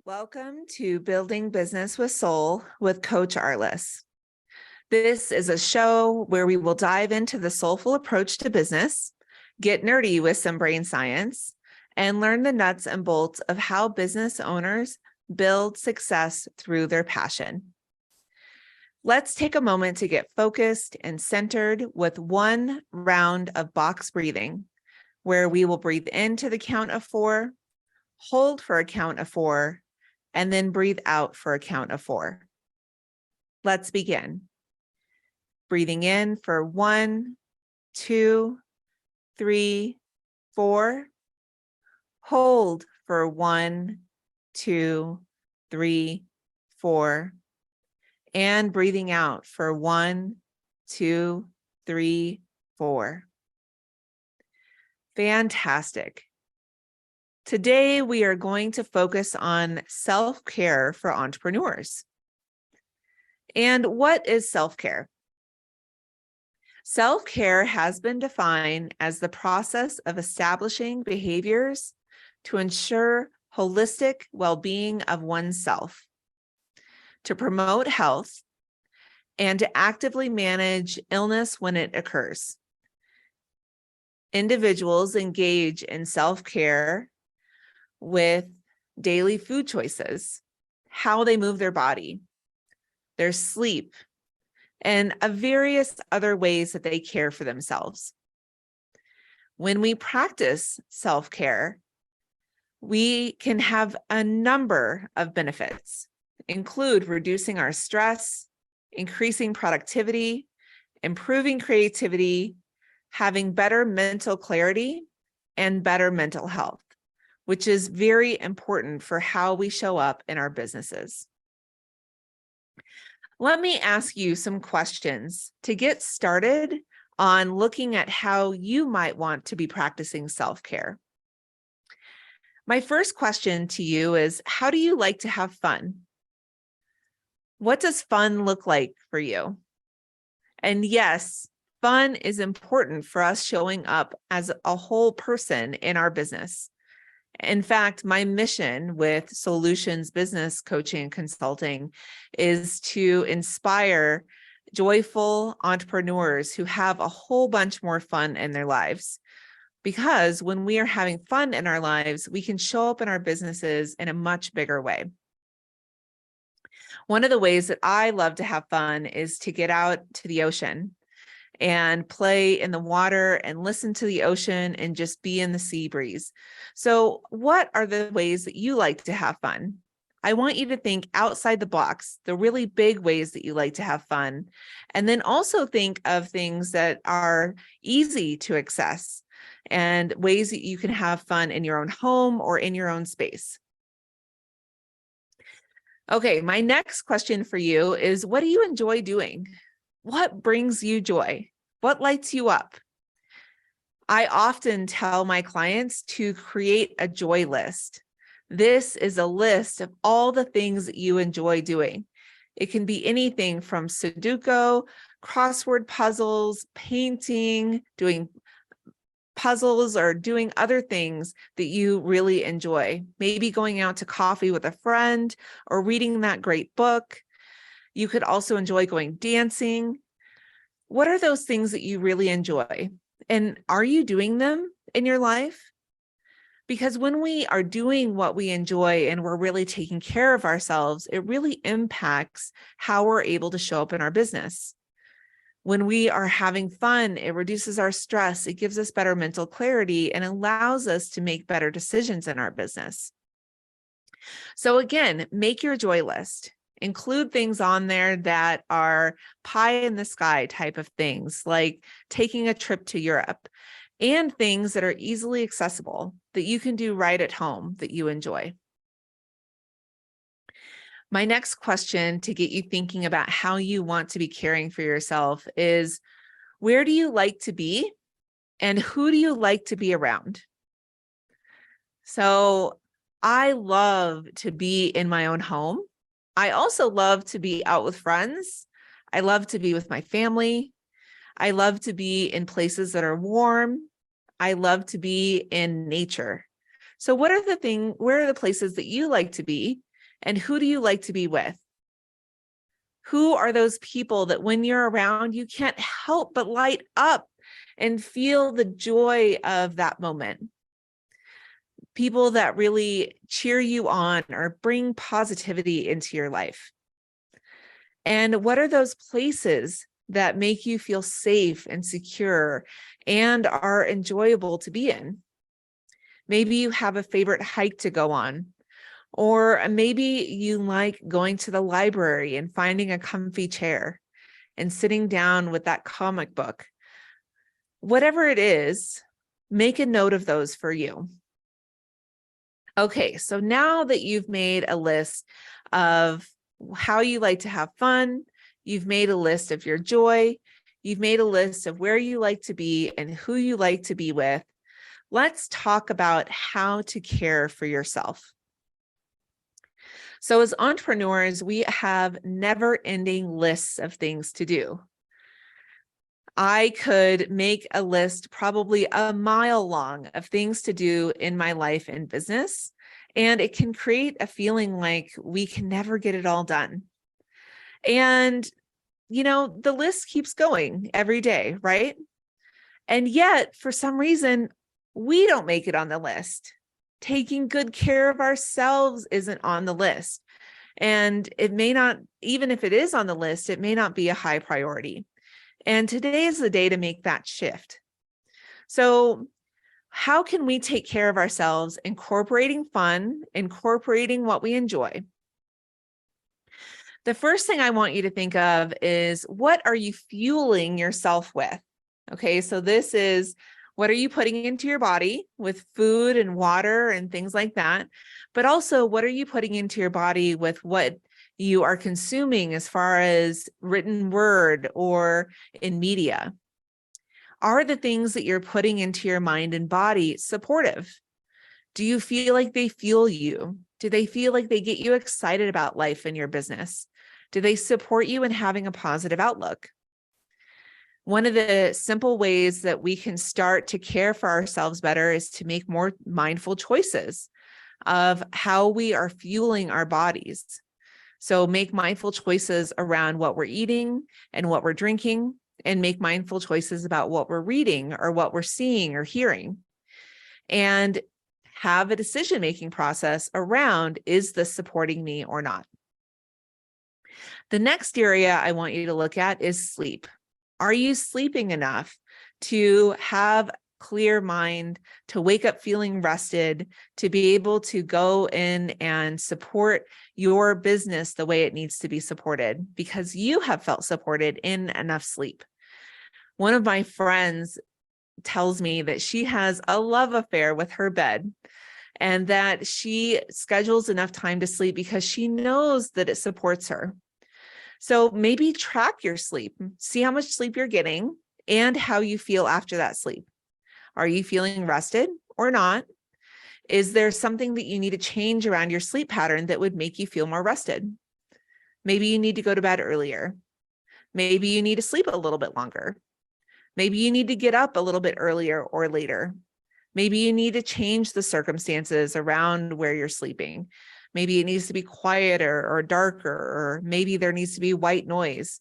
Welcome to Building Business with Soul with Coach Arliss. This is a show where we will dive into the soulful approach to business, get nerdy with some brain science, and learn the nuts and bolts of how business owners build success through their passion. Let's take a moment to get focused and centered with one round of box breathing, where we will breathe into the count of 4, hold for a count of 4, and then breathe out for a count of 4. Let's begin. Breathing in for 1, 2, 3, 4. Hold for 1, 2, 3, 4. And breathing out for 1, 2, 3, 4. Fantastic. Today, we are going to focus on self-care for entrepreneurs. And what is self-care? Self-care has been defined as the process of establishing behaviors to ensure holistic well-being of oneself, to promote health, and to actively manage illness when it occurs. Individuals engage in self-care with daily food choices, how they move their body, their sleep, and various other ways that they care for themselves. When we practice self-care, we can have a number of benefits, include reducing our stress, increasing productivity, improving creativity, having better mental clarity, and better mental health, which is very important for how we show up in our businesses. Let me ask you some questions to get started on looking at how you might want to be practicing self-care. My first question to you is, how do you like to have fun? What does fun look like for you? And yes, fun is important for us showing up as a whole person in our business. In fact, my mission with Solutions Business Coaching and Consulting is to inspire joyful entrepreneurs who have a whole bunch more fun in their lives. Because when we are having fun in our lives, we can show up in our businesses in a much bigger way. One of the ways that I love to have fun is to get out to the ocean and play in the water and listen to the ocean and just be in the sea breeze. So what are the ways that you like to have fun? I want you to think outside the box, the really big ways that you like to have fun, and then also think of things that are easy to access and ways that you can have fun in your own home or in your own space. Okay, my next question for you is, what do you enjoy doing? What brings you joy? What lights you up? I often tell my clients to create a joy list. This is a list of all the things that you enjoy doing. It can be anything from Sudoku, crossword puzzles, painting, doing puzzles, or doing other things that you really enjoy. Maybe going out to coffee with a friend or reading that great book. You could also enjoy going dancing. What are those things that you really enjoy? And are you doing them in your life? Because when we are doing what we enjoy and we're really taking care of ourselves, it really impacts how we're able to show up in our business. When we are having fun, it reduces our stress, it gives us better mental clarity, and allows us to make better decisions in our business. So again, make your joy list. Include things on there that are pie in the sky type of things, like taking a trip to Europe, and things that are easily accessible that you can do right at home that you enjoy. My next question to get you thinking about how you want to be caring for yourself is, where do you like to be and who do you like to be around? So I love to be in my own home. I also love to be out with friends. I love to be with my family. I love to be in places that are warm. I love to be in nature. So where are the places that you like to be, and who do you like to be with? Who are those people that when you're around, you can't help but light up and feel the joy of that moment? People that really cheer you on or bring positivity into your life. And what are those places that make you feel safe and secure and are enjoyable to be in? Maybe you have a favorite hike to go on, or maybe you like going to the library and finding a comfy chair and sitting down with that comic book. Whatever it is, make a note of those for you. Okay, so now that you've made a list of how you like to have fun, you've made a list of your joy, you've made a list of where you like to be and who you like to be with, let's talk about how to care for yourself. So as entrepreneurs, we have never-ending lists of things to do. I could make a list probably a mile long of things to do in my life and business, and it can create a feeling like we can never get it all done. And, the list keeps going every day, right? And yet, for some reason, we don't make it on the list. Taking good care of ourselves isn't on the list. And it may not, even if it is on the list, it may not be a high priority. And today is the day to make that shift. So how can we take care of ourselves, incorporating fun, incorporating what we enjoy? The first thing I want you to think of is, what are you fueling yourself with? Okay, so this is, what are you putting into your body with food and water and things like that? But also, what are you putting into your body with what you are consuming as far as written word or in media? Are the things that you're putting into your mind and body supportive? Do you feel like they fuel you? Do they feel like they get you excited about life and your business? Do they support you in having a positive outlook? One of the simple ways that we can start to care for ourselves better is to make more mindful choices of how we are fueling our bodies. So make mindful choices around what we're eating and what we're drinking, and make mindful choices about what we're reading or what we're seeing or hearing. And have a decision-making process around, is this supporting me or not? The next area I want you to look at is sleep. Are you sleeping enough to have clear mind, to wake up feeling rested, to be able to go in and support your business the way it needs to be supported, because you have felt supported in enough sleep? One of my friends tells me that she has a love affair with her bed, and that she schedules enough time to sleep because she knows that it supports her. So maybe track your sleep, see how much sleep you're getting and how you feel after that sleep. Are you feeling rested or not? Is there something that you need to change around your sleep pattern that would make you feel more rested? Maybe you need to go to bed earlier. Maybe you need to sleep a little bit longer. Maybe you need to get up a little bit earlier or later. Maybe you need to change the circumstances around where you're sleeping. Maybe it needs to be quieter or darker, or maybe there needs to be white noise.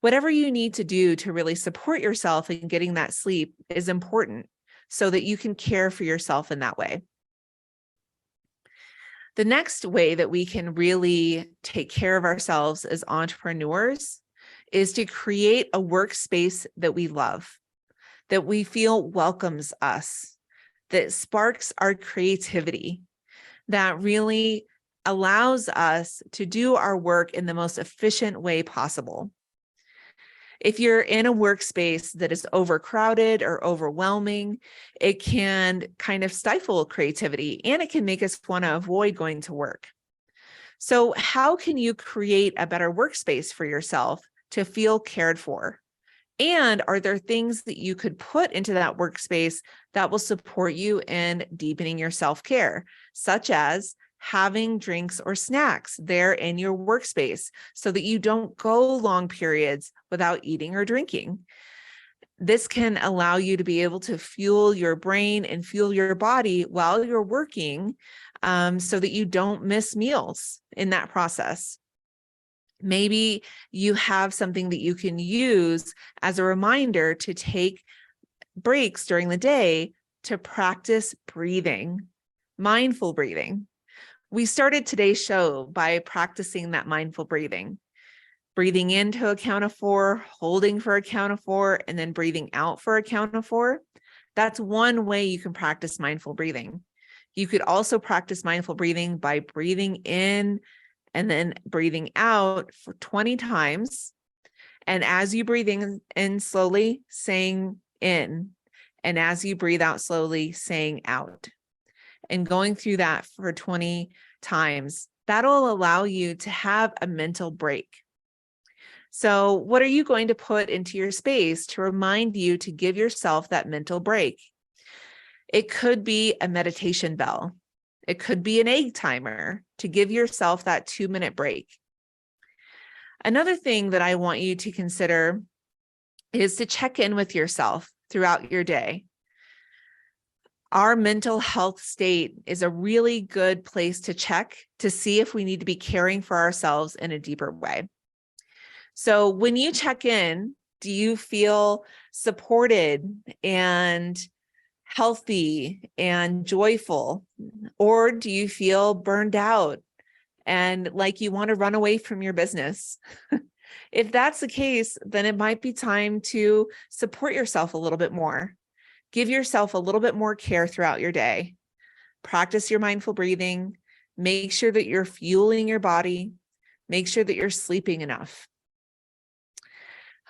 Whatever you need to do to really support yourself in getting that sleep is important, so that you can care for yourself in that way. The next way that we can really take care of ourselves as entrepreneurs is to create a workspace that we love, that we feel welcomes us, that sparks our creativity, that really allows us to do our work in the most efficient way possible. If you're in a workspace that is overcrowded or overwhelming, it can kind of stifle creativity, and it can make us want to avoid going to work. So how can you create a better workspace for yourself to feel cared for? And are there things that you could put into that workspace that will support you in deepening your self-care, such as having drinks or snacks there in your workspace so that you don't go long periods without eating or drinking? This can allow you to be able to fuel your brain and fuel your body while you're working, so that you don't miss meals in that process. Maybe you have something that you can use as a reminder to take breaks during the day to practice breathing, mindful breathing. We started today's show by practicing that mindful breathing. Breathing in to a count of 4, holding for a count of 4, and then breathing out for a count of 4. That's one way you can practice mindful breathing. You could also practice mindful breathing by breathing in and then breathing out for 20 times. And as you breathe in slowly, saying in, and as you breathe out slowly, saying out. And going through that for 20 times, that'll allow you to have a mental break. So what are you going to put into your space to remind you to give yourself that mental break? It could be a meditation bell. It could be an egg timer to give yourself that 2-minute break. Another thing that I want you to consider is to check in with yourself throughout your day. Our mental health state is a really good place to check to see if we need to be caring for ourselves in a deeper way. So when you check in, do you feel supported and healthy and joyful? Or do you feel burned out and like you want to run away from your business? If that's the case, then it might be time to support yourself a little bit more. Give yourself a little bit more care throughout your day. Practice your mindful breathing. Make sure that you're fueling your body. Make sure that you're sleeping enough.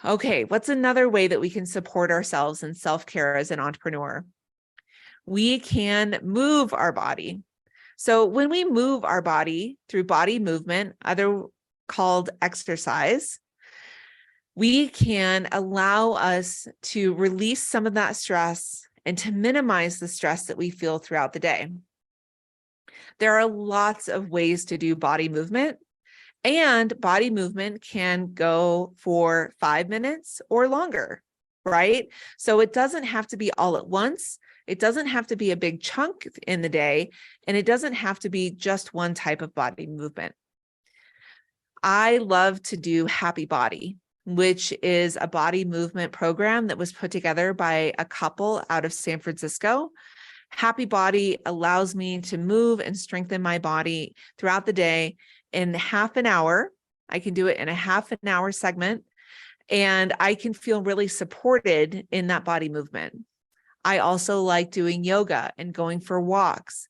Okay, what's another way that we can support ourselves in self-care as an entrepreneur? We can move our body. So when we move our body through body movement, other called exercise, we can allow us to release some of that stress and to minimize the stress that we feel throughout the day. There are lots of ways to do body movement. And body movement can go for 5 minutes or longer, right? So it doesn't have to be all at once. It doesn't have to be a big chunk in the day, and it doesn't have to be just one type of body movement. I love to do Happy Body, which is a body movement program that was put together by a couple out of San Francisco. Happy Body allows me to move and strengthen my body throughout the day in half an hour. I can do it in a half an hour segment, and I can feel really supported in that body movement. I also like doing yoga and going for walks.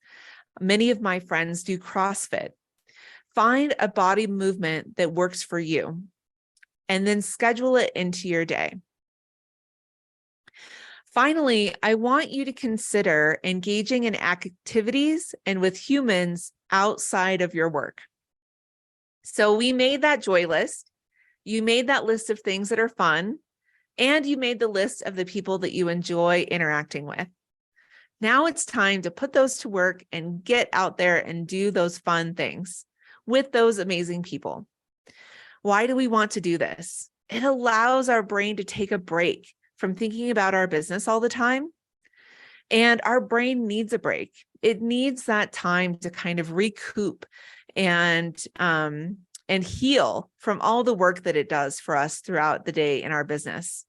Many of my friends do CrossFit. Find a body movement that works for you, and then schedule it into your day. Finally, I want you to consider engaging in activities and with humans outside of your work. So we made that joy list. You made that list of things that are fun, and you made the list of the people that you enjoy interacting with. Now it's time to put those to work and get out there and do those fun things with those amazing people. Why do we want to do this? It allows our brain to take a break from thinking about our business all the time. And our brain needs a break. It needs that time to kind of recoup and heal from all the work that it does for us throughout the day in our business.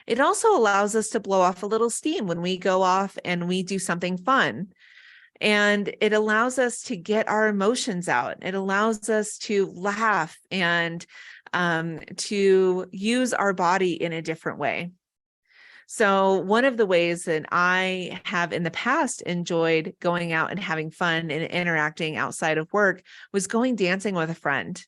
It also allows us to blow off a little steam when we go off and we do something fun. And it allows us to get our emotions out. It allows us to laugh and to use our body in a different way. So one of the ways that I have in the past enjoyed going out and having fun and interacting outside of work was going dancing with a friend,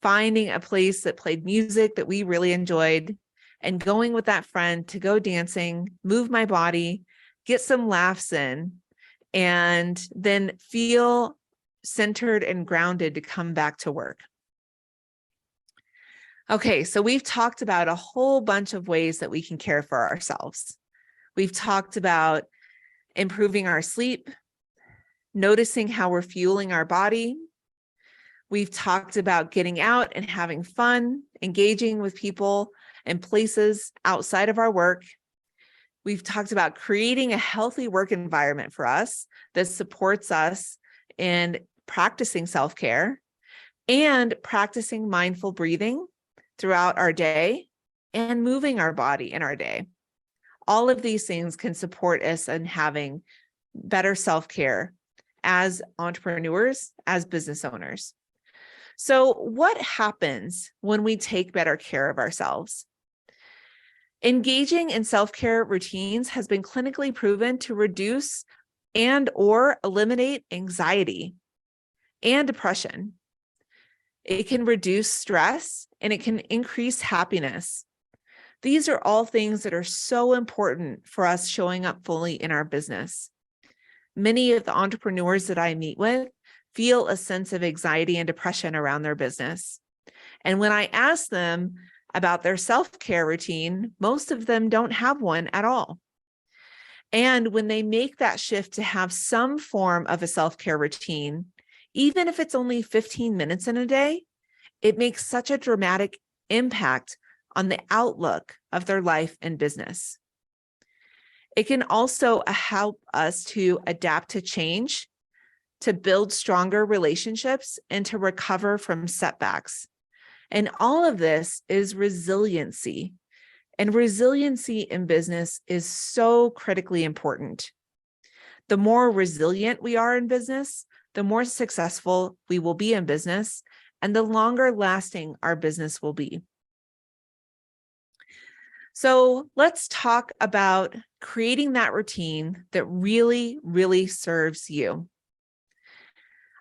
finding a place that played music that we really enjoyed, and going with that friend to go dancing, move my body, get some laughs in, and then feel centered and grounded to come back to work. Okay, so we've talked about a whole bunch of ways that we can care for ourselves. We've talked about improving our sleep, noticing how we're fueling our body. We've talked about getting out and having fun, engaging with people, and places outside of our work. We've talked about creating a healthy work environment for us that supports us in practicing self-care and practicing mindful breathing throughout our day and moving our body in our day. All of these things can support us in having better self-care as entrepreneurs, as business owners. So what happens when we take better care of ourselves? Engaging in self-care routines has been clinically proven to reduce and or eliminate anxiety and depression. It can reduce stress and it can increase happiness. These are all things that are so important for us showing up fully in our business. Many of the entrepreneurs that I meet with feel a sense of anxiety and depression around their business. And when I ask them about their self-care routine, most of them don't have one at all. And when they make that shift to have some form of a self-care routine, even if it's only 15 minutes in a day, it makes such a dramatic impact on the outlook of their life and business. It can also help us to adapt to change, to build stronger relationships, and to recover from setbacks. And all of this is resiliency. And resiliency in business is so critically important. The more resilient we are in business, the more successful we will be in business, and the longer lasting our business will be. So let's talk about creating that routine that really, really serves you.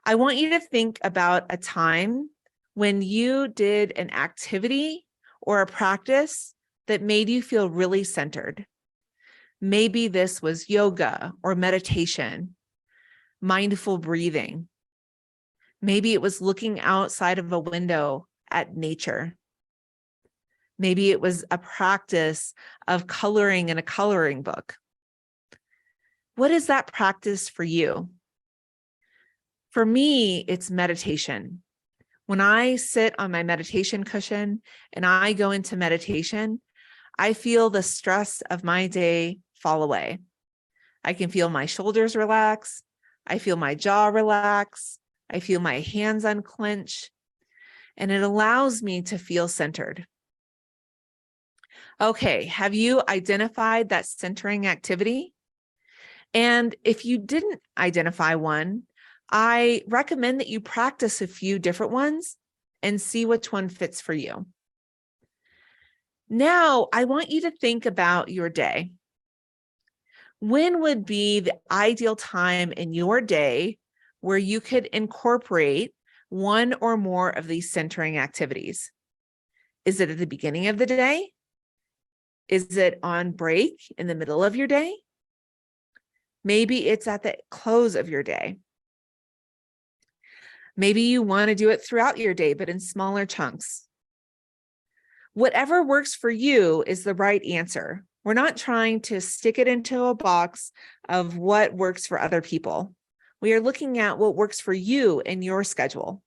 I want you to think about a time when you did an activity or a practice that made you feel really centered. Maybe this was yoga or meditation, mindful breathing. Maybe it was looking outside of a window at nature. Maybe it was a practice of coloring in a coloring book. What is that practice for you? For me, it's meditation. When I sit on my meditation cushion and I go into meditation, I feel the stress of my day fall away. I can feel my shoulders relax. I feel my jaw relax. I feel my hands unclench, and it allows me to feel centered. Okay, have you identified that centering activity? And if you didn't identify one, I recommend that you practice a few different ones and see which one fits for you. Now, I want you to think about your day. When would be the ideal time in your day where you could incorporate one or more of these centering activities? Is it at the beginning of the day? Is it on break in the middle of your day? Maybe it's at the close of your day. Maybe you want to do it throughout your day, but in smaller chunks. Whatever works for you is the right answer. We're not trying to stick it into a box of what works for other people. We are looking at what works for you in your schedule.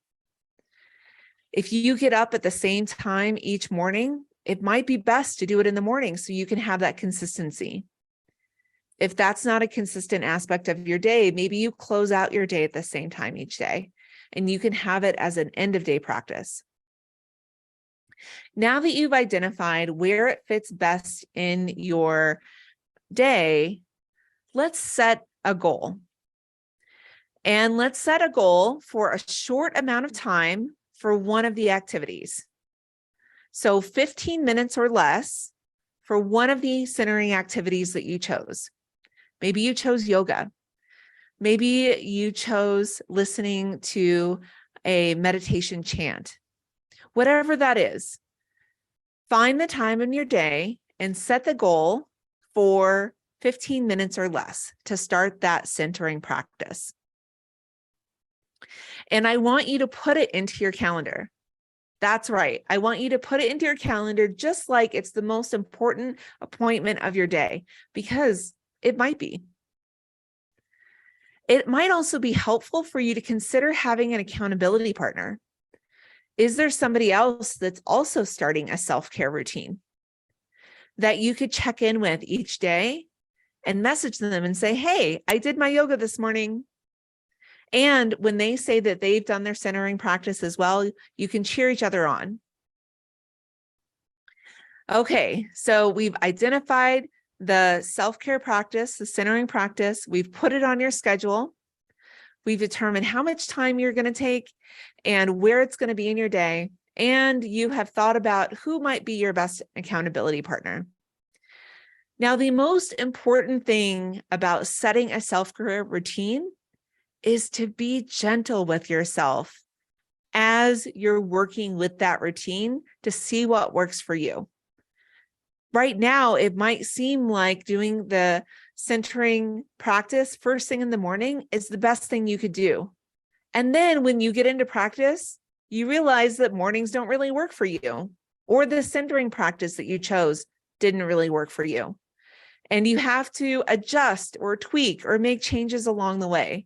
If you get up at the same time each morning, it might be best to do it in the morning so you can have that consistency. If that's not a consistent aspect of your day, maybe you close out your day at the same time each day, and you can have it as an end of day practice. Now that you've identified where it fits best in your day, let's set a goal. And let's set a goal for a short amount of time for one of the activities. So 15 minutes or less for one of the centering activities that you chose. Maybe you chose yoga. Maybe you chose listening to a meditation chant. Whatever that is, find the time in your day and set the goal for 15 minutes or less to start that centering practice. And I want you to put it into your calendar. That's right. I want you to put it into your calendar just like it's the most important appointment of your day, because it might be. It might also be helpful for you to consider having an accountability partner. Is there somebody else that's also starting a self-care routine? that you could check in with each day and message them and say, hey, I did my yoga this morning. And when they say that they've done their centering practice as well, you can cheer each other on. Okay, so we've identified the self-care practice, the centering practice. We've put it on your schedule. We've determined how much time you're going to take and where it's going to be in your day. And you have thought about who might be your best accountability partner. Now, the most important thing about setting a self-care routine is to be gentle with yourself as you're working with that routine to see what works for you. Right now, it might seem like doing the centering practice first thing in the morning is the best thing you could do. And then when you get into practice, you realize that mornings don't really work for you, or the centering practice that you chose didn't really work for you. And you have to adjust or tweak or make changes along the way.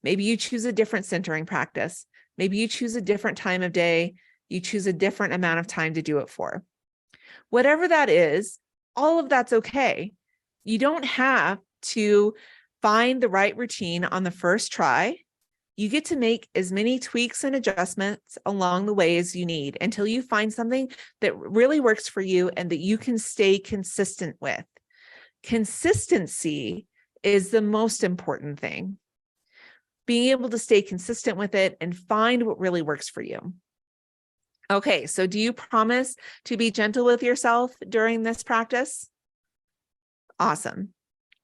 Maybe you choose a different centering practice. Maybe you choose a different time of day. You choose a different amount of time to do it for. Whatever that is, all of that's okay. You don't have to find the right routine on the first try. You get to make as many tweaks and adjustments along the way as you need until you find something that really works for you and that you can stay consistent with. Consistency is the most important thing. Being able to stay consistent with it and find what really works for you. Okay, so do you promise to be gentle with yourself during this practice? Awesome.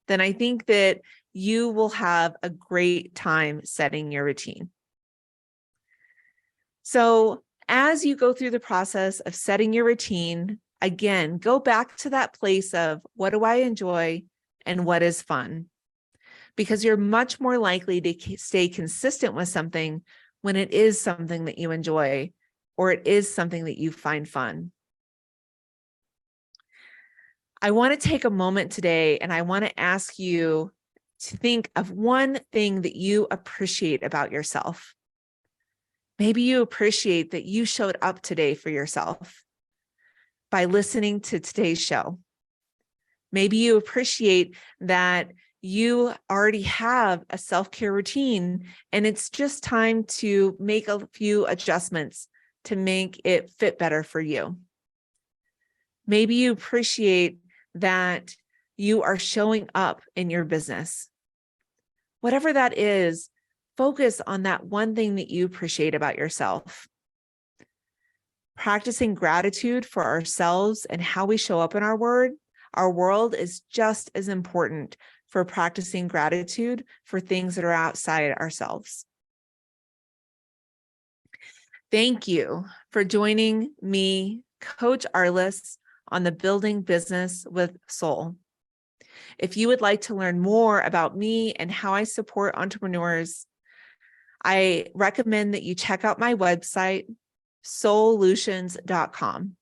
Then I think that you will have a great time setting your routine. So as you go through the process of setting your routine, again, go back to that place of what do I enjoy and what is fun? Because you're much more likely to stay consistent with something when it is something that you enjoy or it is something that you find fun. I want to take a moment today and I want to ask you to think of one thing that you appreciate about yourself. Maybe you appreciate that you showed up today for yourself by listening to today's show. Maybe you appreciate that you already have a self-care routine and it's just time to make a few adjustments to make it fit better for you. Maybe you appreciate that you are showing up in your business. Whatever that is, focus on that one thing that you appreciate about yourself. Practicing gratitude for ourselves and how we show up in our world is just as important for practicing gratitude for things that are outside ourselves. Thank you for joining me, Coach Arliss, on the Building Business with Soul. If you would like to learn more about me and how I support entrepreneurs, I recommend that you check out my website, soullutions.com.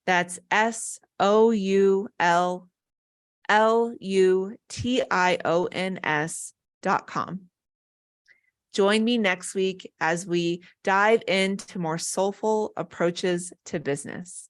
That's SOULLUTIONS.com. Join me next week as we dive into more soulful approaches to business.